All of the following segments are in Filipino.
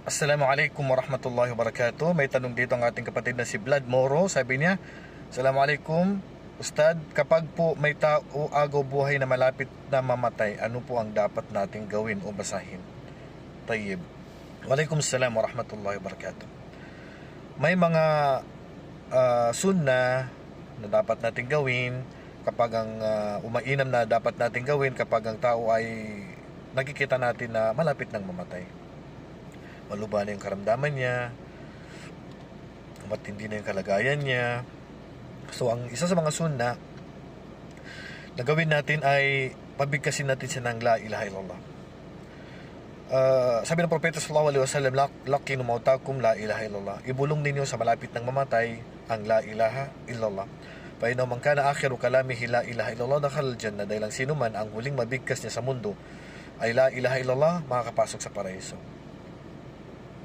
Assalamualaikum warahmatullahi wabarakatuh. May tanong dito ang ating kapatid na si Vlad Moro. Sabi niya, Assalamualaikum, Ustad, kapag po may tao agaw buhay na malapit na mamatay, ano po ang dapat nating gawin o basahin? Tayyib. Waalaikumsalam warahmatullahi wabarakatuh. May mga sunnah na dapat nating gawin kapag ang umainam na dapat nating gawin kapag ang tao ay nakikita natin na malapit nang mamatay. Malubha na yung karamdaman niya, matindi na yung kalagayan niya. So ang isa sa mga sunna na gawin natin ay pabigkasin natin siya ng la ilaha illallah. Sabi ng Propeta sallallahu alaihi wasallam, laqinu mautakum la ilaha illallah. Ibulong ninyo sa malapit ng mamatay ang la ilaha illallah. Fa inna man kana akhiru kalamihi la ilaha illallah dakhala al-jannah. Dahil ang sino man ang huling mabigkas niya sa mundo ay la ilaha illallah, makakapasok sa paraiso.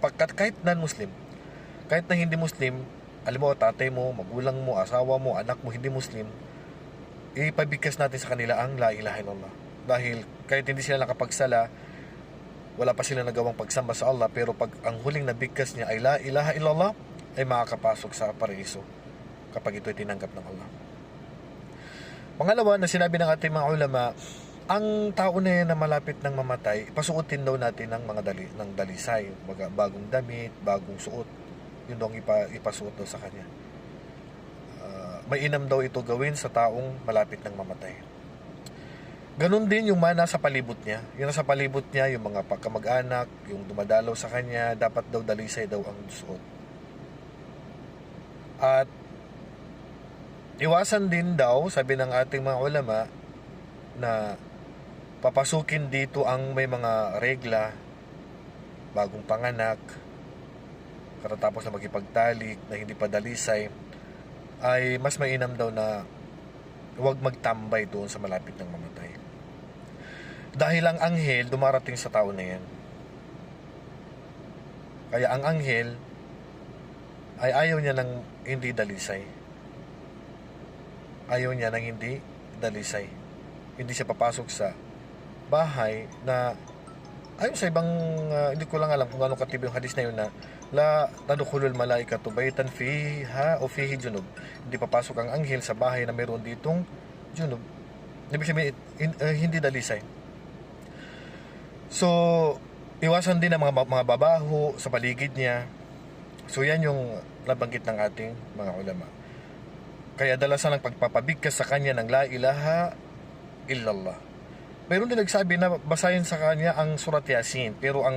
Pagkat kahit non-Muslim, kahit na hindi Muslim, alam mo, tatay mo, magulang mo, asawa mo, anak mo, hindi Muslim, ipabigkas natin sa kanila ang la ilaha illallah. Dahil kahit hindi sila nakapagsala, wala pa sila nagawang pagsamba sa Allah, pero pag ang huling nabigkas niya ay la ilaha illallah, ay makakapasok sa paraiso kapag ito'y tinanggap ng Allah. Pangalawa na sinabi ng ating mga ulama, ang tao na yan na malapit ng mamatay, pasuotin daw natin ng mga dalisay, bagong damit, bagong suot. Yun daw ipasuot daw sa kanya. May inam daw ito gawin sa taong malapit ng mamatay. Ganon din yung mga nasa palibot niya. Yung nasa palibot niya, yung mga pagkamag-anak, yung dumadalaw sa kanya, dapat daw dalisay daw ang suot. At iwasan din daw, sabi ng ating mga ulama, na papasukin dito ang may mga regla, bagong panganak, katatapos na magipagtalik, na hindi pa dalisay, ay mas mainam daw na huwag magtambay doon sa malapit ng mamatay. Dahil ang anghel dumarating sa tao na yan. Kaya ang anghel ay ayaw niya ng hindi dalisay. Ayaw niya ng hindi dalisay. Hindi siya papasok sa bahay na ayon sa ibang hindi ko lang alam kung anong katibay yung hadis na yun na la tadkhulul malaikatu baytan fiha o fihi junub. Hindi papasok ang anghel sa bahay na mayroon ditong junub. Ibig sabihin hindi dalisay. So iwasan din ang mga babaho sa paligid niya. So yan yung nabanggit ng ating mga ulama. Kaya dalasan ang pagpapabigkas sa kanya ng la ilaha illallah. Mayroon din nagsabi na basahin sa kanya ang surat Yasin, pero ang